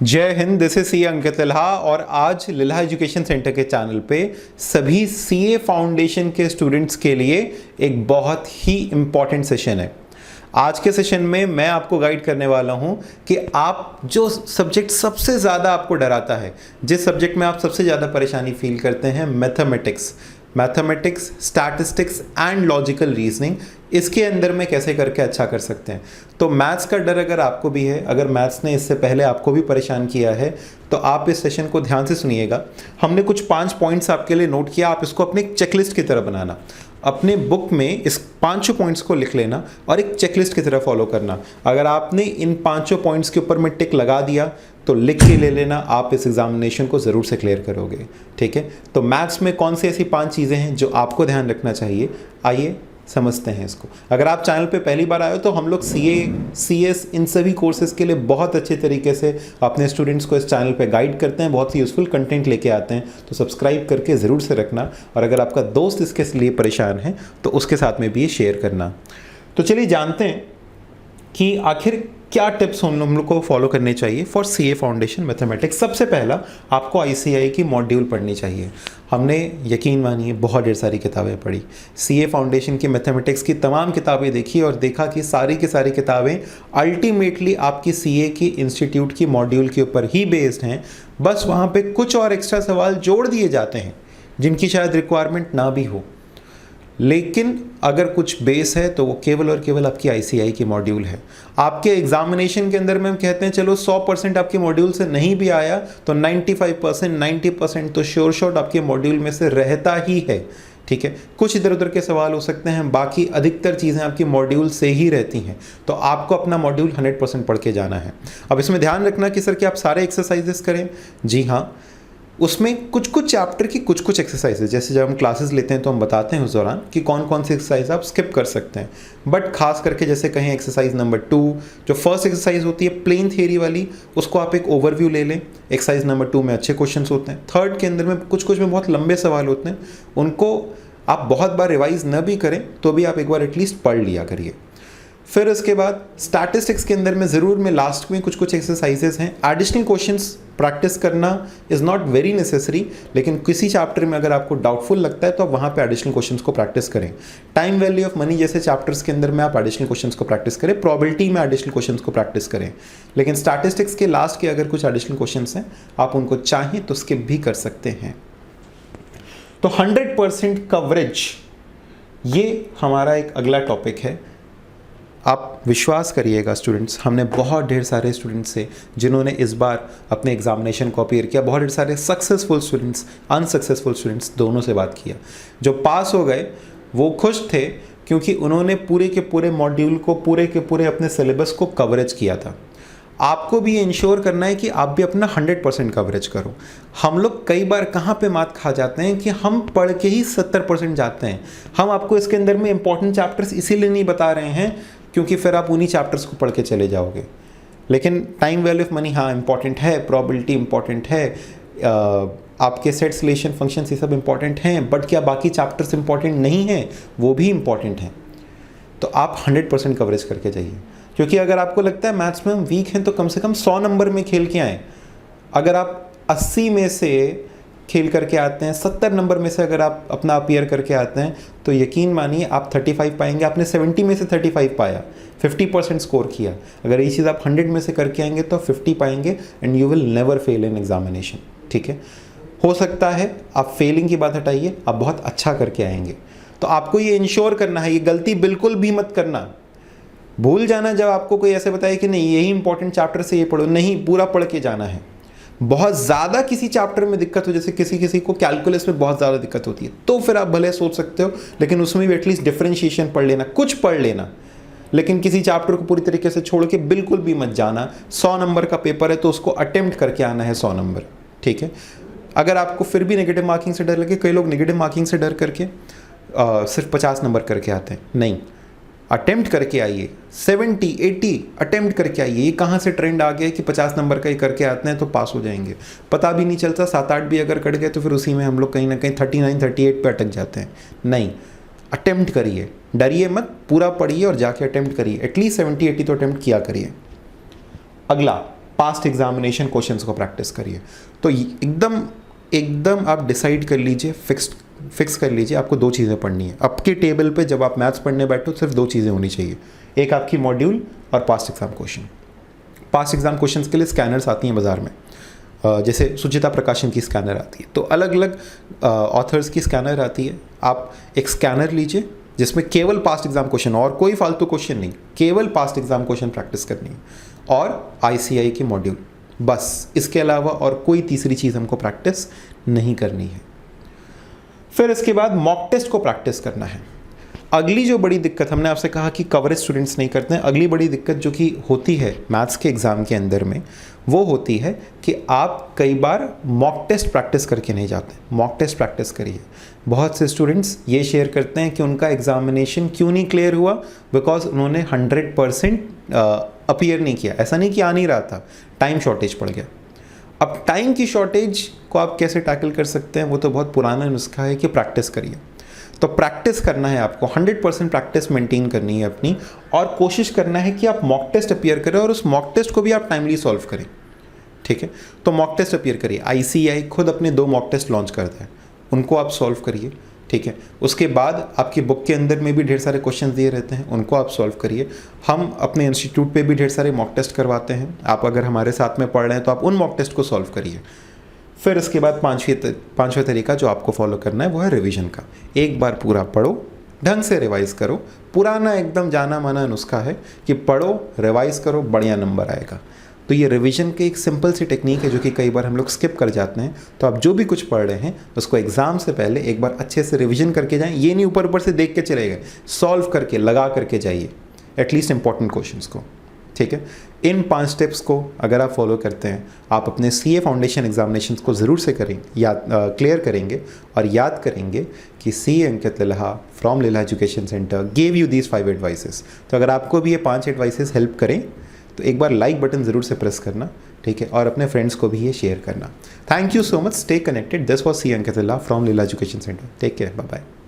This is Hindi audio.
जय हिंद। दिस इज सी अंकित लिल्हा और आज लिल्हा एजुकेशन सेंटर के चैनल पे सभी सीए फाउंडेशन के स्टूडेंट्स के लिए एक बहुत ही इम्पॉर्टेंट सेशन है। आज के सेशन में मैं आपको गाइड करने वाला हूं कि आप जो सब्जेक्ट सबसे ज़्यादा आपको डराता है, जिस सब्जेक्ट में आप सबसे ज़्यादा परेशानी फील करते हैं, mathematics, statistics and logical reasoning, इसके अंदर में कैसे करके अच्छा कर सकते हैं। तो मैथ्स का डर अगर आपको भी है, अगर मैथ्स ने इससे पहले आपको भी परेशान किया है, तो आप इस सेशन को ध्यान से सुनिएगा। हमने कुछ 5 पॉइंट्स आपके लिए नोट किया, आप इसको अपने चेकलिस्ट की तरह बनाना। अपने बुक में इस 5 पॉइंट्स को लिख लेना और एक चेकलिस्ट की तरह फॉलो करना। अगर आपने इन 5 पॉइंट्स के ऊपर में टिक लगा दिया तो लिख के ले लेना, आप इस एग्जामिनेशन को ज़रूर से क्लियर करोगे। ठीक है, तो मैथ्स में कौन सी ऐसी 5 चीज़ें हैं जो आपको ध्यान रखना चाहिए, आइए समझते हैं इसको। अगर आप चैनल पे पहली बार आए हो तो हम लोग CS इन सभी कोर्सेज़ के लिए बहुत अच्छे तरीके से अपने स्टूडेंट्स को इस चैनल पे गाइड करते हैं, बहुत ही यूज़फुल कंटेंट लेके आते हैं। तो सब्सक्राइब करके ज़रूर से रखना और अगर आपका दोस्त इसके लिए परेशान है तो उसके साथ में भी ये शेयर करना। तो चलिए जानते हैं कि आखिर क्या टिप्स हम लोग को फॉलो करने चाहिए फॉर सीए फाउंडेशन मैथमेटिक्स। सबसे पहला, आपको ICAI की मॉड्यूल पढ़नी चाहिए। हमने यकीन मानिए बहुत ढेर सारी किताबें पढ़ी, सीए फाउंडेशन की मैथमेटिक्स की तमाम किताबें देखी और देखा कि सारी की सारी किताबें अल्टीमेटली आपकी सीए की इंस्टीट्यूट की मॉड्यूल के ऊपर ही बेस्ड हैं। बस वहाँ पे कुछ और एक्स्ट्रा सवाल जोड़ दिए जाते हैं जिनकी शायद रिक्वायरमेंट ना भी हो, लेकिन अगर कुछ बेस है तो वो केवल और केवल आपकी ICAI की मॉड्यूल है। आपके एग्जामिनेशन के अंदर में हम कहते हैं चलो 100% आपके मॉड्यूल से नहीं भी आया तो 95%, 90% तो श्योर शॉट आपके मॉड्यूल में से रहता ही है। ठीक है, कुछ इधर उधर के सवाल हो सकते हैं, बाकी अधिकतर चीज़ें आपकी मॉड्यूल से ही रहती हैं। तो आपको अपना मॉड्यूल 100% पढ़ के जाना है। अब इसमें ध्यान रखना कि सर कि आप सारे एक्सरसाइजेस करें। जी हाँ, उसमें कुछ कुछ चैप्टर की कुछ एक्सरसाइजेज, जैसे जब हम क्लासेस लेते हैं तो हम बताते हैं उस दौरान कि कौन कौन सी एक्सरसाइज आप स्किप कर सकते हैं। बट खास करके जैसे कहें एक्सरसाइज नंबर 2, जो फर्स्ट एक्सरसाइज होती है प्लेन थियरी वाली, उसको आप एक ओवरव्यू ले लें। एक्सरसाइज नंबर 2 में अच्छे क्वेश्चन होते हैं। थर्ड के अंदर में कुछ में बहुत लंबे सवाल होते हैं, उनको आप बहुत बार रिवाइज न भी करें तो भी आप एक बार एटलीस्ट पढ़ लिया करिए। फिर उसके बाद स्टैटिस्टिक्स के अंदर में ज़रूर में लास्ट में कुछ एक्सरसाइजेज हैं। एडिशनल क्वेश्चंस प्रैक्टिस करना इज़ नॉट वेरी नेसेसरी, लेकिन किसी चैप्टर में अगर आपको डाउटफुल लगता है तो आप वहाँ पे एडिशनल क्वेश्चंस को प्रैक्टिस करें। टाइम वैल्यू ऑफ मनी जैसे चैप्टर्स के अंदर में आप एडिशनल क्वेश्चंस को प्रैक्टिस करें, प्रोबेबिलिटी में एडिशनल क्वेश्चंस को प्रैक्टिस करें। लेकिन स्टैटिस्टिक्स के लास्ट के अगर कुछ एडिशनल क्वेश्चंस हैं आप उनको चाहें तो स्किप भी कर सकते हैं। तो 100% कवरेज, ये हमारा एक अगला टॉपिक है। आप विश्वास करिएगा स्टूडेंट्स, हमने बहुत ढेर सारे स्टूडेंट्स से जिन्होंने इस बार अपने एग्जामिनेशन को अपीयर किया, बहुत ढेर सारे सक्सेसफुल स्टूडेंट्स, अनसक्सेसफुल स्टूडेंट्स दोनों से बात किया। जो पास हो गए वो खुश थे क्योंकि उन्होंने पूरे के पूरे मॉड्यूल को, पूरे के पूरे अपने सिलेबस को कवरेज किया था। आपको भी ये इंश्योर करना है कि आप भी अपना 100% कवरेज करो। हम लोग कई बार कहाँ पे मात खा जाते हैं कि हम पढ़ के ही 70% जाते हैं। हम आपको इसके अंदर में इंपॉर्टेंट चैप्टर्स इसीलिए नहीं बता रहे हैं क्योंकि फिर आप उन्हीं चैप्टर्स को पढ़ के चले जाओगे। लेकिन टाइम वैल्यू ऑफ मनी हाँ इंपॉर्टेंट है, प्रोबेबिलिटी इंपॉर्टेंट है, आपके सेट रिलेशन फंक्शन ये सब इंपॉर्टेंट हैं, बट क्या बाकी चैप्टर्स इंपॉर्टेंट नहीं हैं? वो भी इंपॉर्टेंट हैं। तो आप 100% कवरेज करके जाइए, क्योंकि अगर आपको लगता है मैथ्स में हम वीक हैं तो कम से कम 100 नंबर में खेल के आएँ। अगर आप 80 में से खेल करके आते हैं, 70 नंबर में से अगर आप अपना अपीयर करके आते हैं तो यकीन मानिए आप 35 पाएंगे। आपने 70 में से 35 पाया, 50% स्कोर किया। अगर ये चीज़ आप 100 में से करके आएंगे तो 50 पाएंगे and you will never fail in examination. ठीक है, हो सकता है आप फेलिंग की बात हटाइए, आप बहुत अच्छा करके आएंगे। तो आपको ये इंश्योर करना है, ये गलती बिल्कुल भी मत करना। भूल जाना जब आपको कोई ऐसे बताए कि नहीं यही इंपॉर्टेंट चैप्टर से ये पढ़ो, नहीं, पूरा पढ़ के जाना है। बहुत ज़्यादा किसी चैप्टर में दिक्कत हो, जैसे किसी को कैलकुलस में बहुत ज़्यादा दिक्कत होती है, तो फिर आप भले सोच सकते हो, लेकिन उसमें भी एटलीस्ट डिफरेंशिएशन पढ़ लेना, कुछ पढ़ लेना। लेकिन किसी चैप्टर को पूरी तरीके से छोड़ के बिल्कुल भी मत जाना। 100 नंबर का पेपर है तो उसको अटेम्प्ट करके आना है 100 नंबर। ठीक है, अगर आपको फिर भी नेगेटिव मार्किंग से डर लगे, कई लोग नेगेटिव मार्किंग से डर करके सिर्फ 50 नंबर करके आते हैं। नहीं, अटेम्प्ट करके आइए, 70, 80 अटेम्प्ट करके आइए। ये कहाँ से ट्रेंड आ गया कि 50 नंबर का ही करके आते हैं तो पास हो जाएंगे, पता भी नहीं चलता। 7-8 भी अगर कट गए तो फिर उसी में हम लोग कहीं ना कहीं 39, 38 पे अटक जाते हैं। नहीं, अटेम्प्ट करिए, डरिए मत, पूरा पढ़िए और जाके अटेम्प्ट करिए। एटलीस्ट 70, 80 तो अटेम्प्ट किया करिए। अगला, पास्ट एग्जामिनेशन क्वेश्चंस को प्रैक्टिस करिए। तो एकदम आप डिसाइड कर लीजिए, फिक्स कर लीजिए आपको 2 चीज़ें पढ़नी है। आपके टेबल पे जब आप मैथ्स पढ़ने बैठो सिर्फ 2 चीज़ें होनी चाहिए, एक आपकी मॉड्यूल और past exam question. Past exam questions के लिए स्कैनर्स आती हैं बाज़ार में, जैसे सुचिता प्रकाशन की स्कैनर आती है, तो अलग अलग ऑथर्स की स्कैनर आती है। आप एक स्कैनर लीजिए जिसमें केवल पास्ट एग्जाम क्वेश्चन और कोई फालतू क्वेश्चन नहीं, केवल पास्ट एग्जाम क्वेश्चन प्रैक्टिस करनी है, और ICI की मॉड्यूल, बस इसके अलावा और कोई तीसरी चीज़ हमको प्रैक्टिस नहीं करनी है। फिर इसके बाद मॉक टेस्ट को प्रैक्टिस करना है। अगली जो बड़ी दिक्कत, हमने आपसे कहा कि कवरेज स्टूडेंट्स नहीं करते हैं, अगली बड़ी दिक्कत जो कि होती है मैथ्स के एग्ज़ाम के अंदर में, वो होती है कि आप कई बार मॉक टेस्ट प्रैक्टिस करके नहीं जाते। मॉक टेस्ट प्रैक्टिस करिए। बहुत से स्टूडेंट्स ये शेयर करते हैं कि उनका एग्जामिनेशन क्यों नहीं क्लियर हुआ, बिकॉज उन्होंने 100% अपीयर नहीं किया। ऐसा नहीं कि आ नहीं रहा था, टाइम शॉर्टेज पड़ गया। अब टाइम की शॉर्टेज को आप कैसे टैकल कर सकते हैं, वो तो बहुत पुराना नुस्खा है कि प्रैक्टिस करिए। तो प्रैक्टिस करना है आपको, 100% प्रैक्टिस मेंटेन करनी है अपनी, और कोशिश करना है कि आप मॉक टेस्ट अपीयर करें और उस मॉक टेस्ट को भी आप टाइमली सॉल्व करें। ठीक है, तो मॉक टेस्ट अपीयर करिए। ICI खुद अपने 2 मॉक टेस्ट लॉन्च करता है, उनको आप सॉल्व करिए। ठीक है, उसके बाद आपकी बुक के अंदर में भी ढेर सारे क्वेश्चन दिए रहते हैं, उनको आप सॉल्व करिए। हम अपने इंस्टीट्यूट पे भी ढेर सारे मॉक टेस्ट करवाते हैं, आप अगर हमारे साथ में पढ़ रहे हैं तो आप उन मॉक टेस्ट को सॉल्व करिए। फिर इसके बाद पांचवा तरीका जो आपको फॉलो करना है वो है रिवीजन का। एक बार पूरा पढ़ो, ढंग से रिवाइज करो। पुराना एकदम जाना माना नुस्खा है कि पढ़ो, रिवाइज करो, बढ़िया नंबर आएगा। तो ये रिवीजन की एक सिंपल सी टेक्निक है जो कि कई बार हम लोग स्किप कर जाते हैं। तो आप जो भी कुछ पढ़ रहे हैं उसको एग्जाम से पहले एक बार अच्छे से रिवीजन करके जाएं। ये नहीं ऊपर ऊपर से देख के चले गए, सॉल्व करके लगा करके जाइए एटलीस्ट इंपॉर्टेंट क्वेश्चंस को। ठीक है, इन 5 स्टेप्स को अगर आप फॉलो करते हैं, आप अपने CA फाउंडेशन एग्जामिनेशंस को ज़रूर से क्लियर करेंगे और याद करेंगे कि CA Ankit Lilha from Lilha education centre gave you these 5 advices. तो अगर आपको भी ये 5 एडवाइसेस हेल्प करें तो एक बार लाइक बटन ज़रूर से प्रेस करना। ठीक है, और अपने फ्रेंड्स को भी ये शेयर करना। Thank you so much, stay connected. This was CA Ankit Lilha from Lilha education centre. Take care, bye bye.